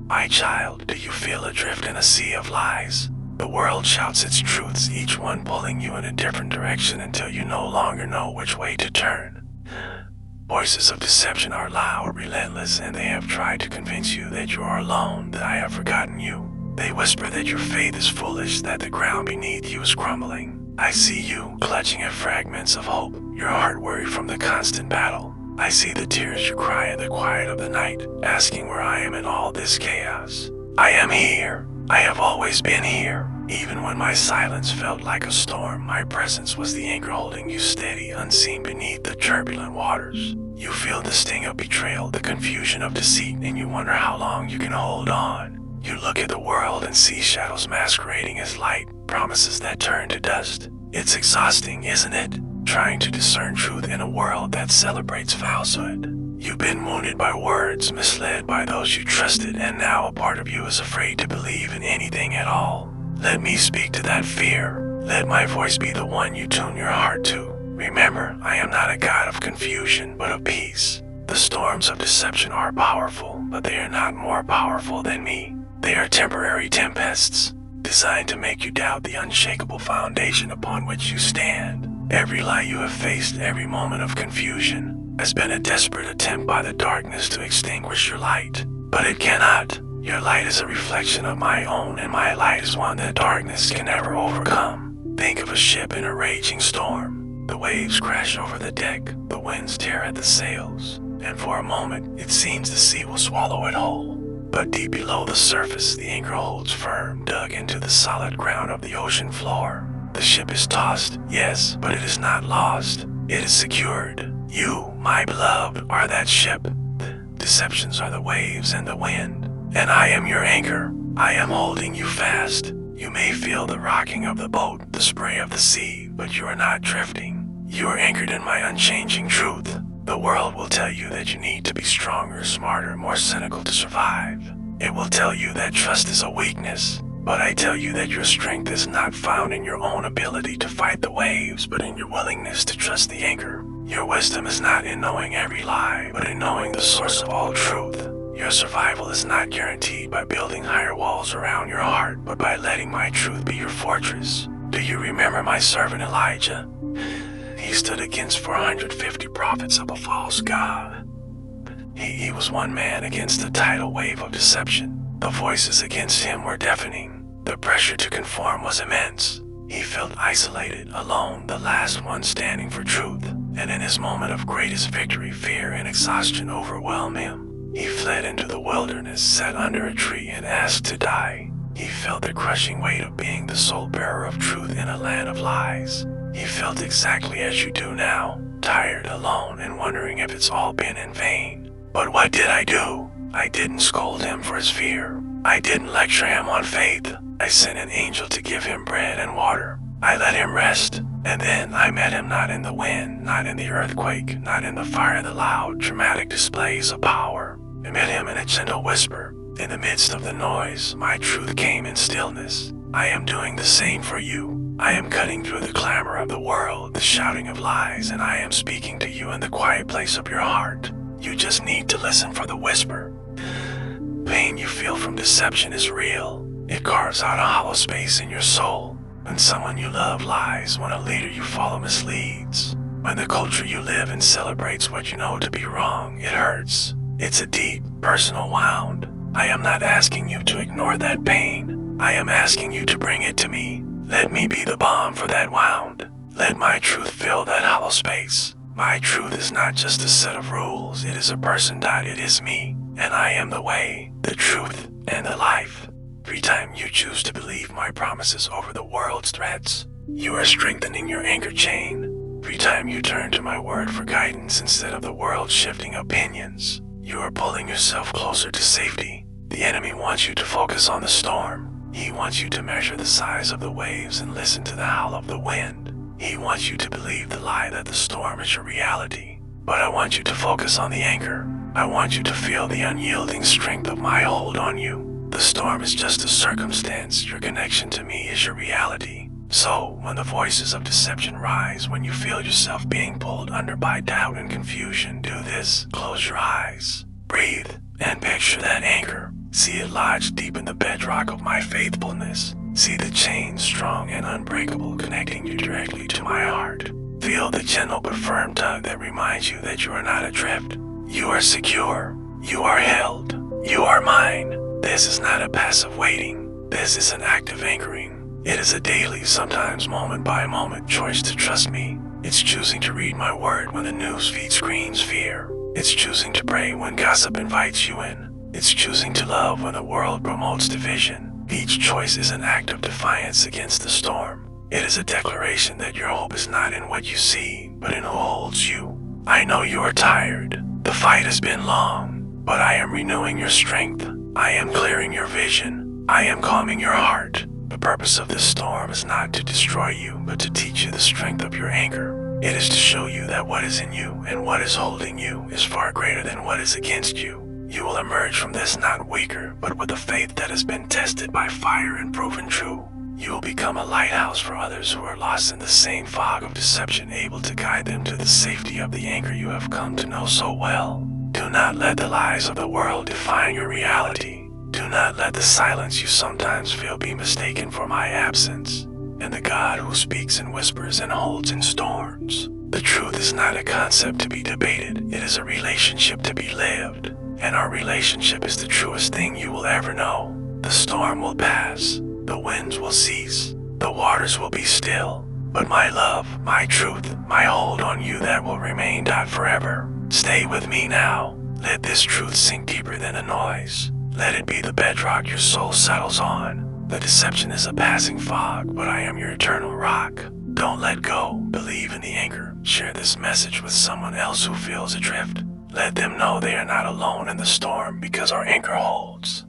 My child, do you feel adrift in a sea of lies? The world shouts its truths, each one pulling you in a different direction until you no longer know which way to turn. Voices of deception are loud, relentless, and they have tried to convince you that you are alone, that I have forgotten you. They whisper that your faith is foolish, that the ground beneath you is crumbling. I see you, clutching at fragments of hope, your heart weary from the constant battle. I see the tears you cry in the quiet of the night, asking where I am in all this chaos. I am here. I have always been here. Even when my silence felt like a storm, my presence was the anchor holding you steady, unseen beneath the turbulent waters. You feel the sting of betrayal, the confusion of deceit, and you wonder how long you can hold on. You look at the world and see shadows masquerading as light, promises that turn to dust. It's exhausting, isn't it? Trying to discern truth in a world that celebrates falsehood. You've been wounded by words, misled by those you trusted, and now a part of you is afraid to believe in anything at all. Let me speak to that fear. Let my voice be the one you tune your heart to. Remember, I am not a God of confusion, but of peace. The storms of deception are powerful, but they are not more powerful than me. They are temporary tempests, designed to make you doubt the unshakable foundation upon which you stand. Every lie you have faced, every moment of confusion, has been a desperate attempt by the darkness to extinguish your light. But it cannot. Your light is a reflection of my own, and my light is one that darkness can never overcome. Think of a ship in a raging storm. The waves crash over the deck, the winds tear at the sails, and for a moment it seems the sea will swallow it whole. But deep below the surface, the anchor holds firm, dug into the solid ground of the ocean floor. The ship is tossed, yes, but it is not lost. It is secured. You, my beloved, are that ship. Deceptions are the waves and the wind, and I am your anchor. I am holding you fast. You may feel the rocking of the boat, the spray of the sea, but you are not drifting. You are anchored in my unchanging truth. The world will tell you that you need to be stronger, smarter, more cynical to survive. It will tell you that trust is a weakness. But I tell you that your strength is not found in your own ability to fight the waves, but in your willingness to trust the anchor. Your wisdom is not in knowing every lie, but in knowing the source of all truth. Your survival is not guaranteed by building higher walls around your heart, but by letting my truth be your fortress. Do you remember my servant Elijah? He stood against 450 prophets of a false god. He was one man against a tidal wave of deception. The voices against him were deafening. The pressure to conform was immense. He felt isolated, alone, the last one standing for truth. And in his moment of greatest victory, fear and exhaustion overwhelmed him. He fled into the wilderness, sat under a tree, and asked to die. He felt the crushing weight of being the sole bearer of truth in a land of lies. He felt exactly as you do now, tired, alone, and wondering if it's all been in vain. But what did I do? I didn't scold him for his fear. I didn't lecture him on faith. I sent an angel to give him bread and water. I let him rest. And then I met him not in the wind, not in the earthquake, not in the fire, the loud, dramatic displays of power. I met him in a gentle whisper. In the midst of the noise, my truth came in stillness. I am doing the same for you. I am cutting through the clamor of the world, the shouting of lies, and I am speaking to you in the quiet place of your heart. You just need to listen for the whisper. Pain you feel from deception is real. It carves out a hollow space in your soul. When someone you love lies, when a leader you follow misleads, when the culture you live in celebrates what you know to be wrong, it hurts. It's a deep, personal wound. I am not asking you to ignore that pain. I am asking you to bring it to me. Let me be the balm for that wound. Let my truth fill that hollow space. My truth is not just a set of rules. It is a person. It is me. And I am the way, the truth, and the life. Every time you choose to believe my promises over the world's threats, you are strengthening your anchor chain. Every time you turn to my word for guidance instead of the world's shifting opinions, you are pulling yourself closer to safety. The enemy wants you to focus on the storm. He wants you to measure the size of the waves and listen to the howl of the wind. He wants you to believe the lie that the storm is your reality. But I want you to focus on the anchor. I want you to feel the unyielding strength of my hold on you. The storm is just a circumstance. Your connection to me is your reality. So, when the voices of deception rise, when you feel yourself being pulled under by doubt and confusion, do this. Close your eyes, breathe, and picture that anchor. See it lodged deep in the bedrock of my faithfulness. See the chain strong and unbreakable connecting you directly to my heart. Feel the gentle but firm tug that reminds you that you are not adrift. You are secure. You are held. You are mine. This is not a passive waiting. This is an active anchoring. It is a daily, sometimes moment by moment choice to trust me. It's choosing to read my word when the news feed screams fear. It's choosing to pray when gossip invites you in. It's choosing to love when the world promotes division. Each choice is an act of defiance against the storm. It is a declaration that your hope is not in what you see, but in who holds you. I know you are tired. The fight has been long, but I am renewing your strength. I am clearing your vision. I am calming your heart. The purpose of this storm is not to destroy you, but to teach you the strength of your anchor. It is to show you that what is in you and what is holding you is far greater than what is against you. You will emerge from this not weaker, but with a faith that has been tested by fire and proven true. You will become a lighthouse for others who are lost in the same fog of deception, able to guide them to the safety of the anchor you have come to know so well. Do not let the lies of the world define your reality. Do not let the silence you sometimes feel be mistaken for my absence, and the God who speaks in whispers and holds in storms. The truth is not a concept to be debated, it is a relationship to be lived, and our relationship is the truest thing you will ever know. The storm will pass, the winds will cease, the waters will be still, but my love, my truth, my hold on you that will remain forever. Stay with me now. Let this truth sink deeper than the noise. Let it be the bedrock your soul settles on. The deception is a passing fog, but I am your eternal rock. Don't let go. Believe in the anchor. Share this message with someone else who feels adrift. Let them know they are not alone in the storm because our anchor holds.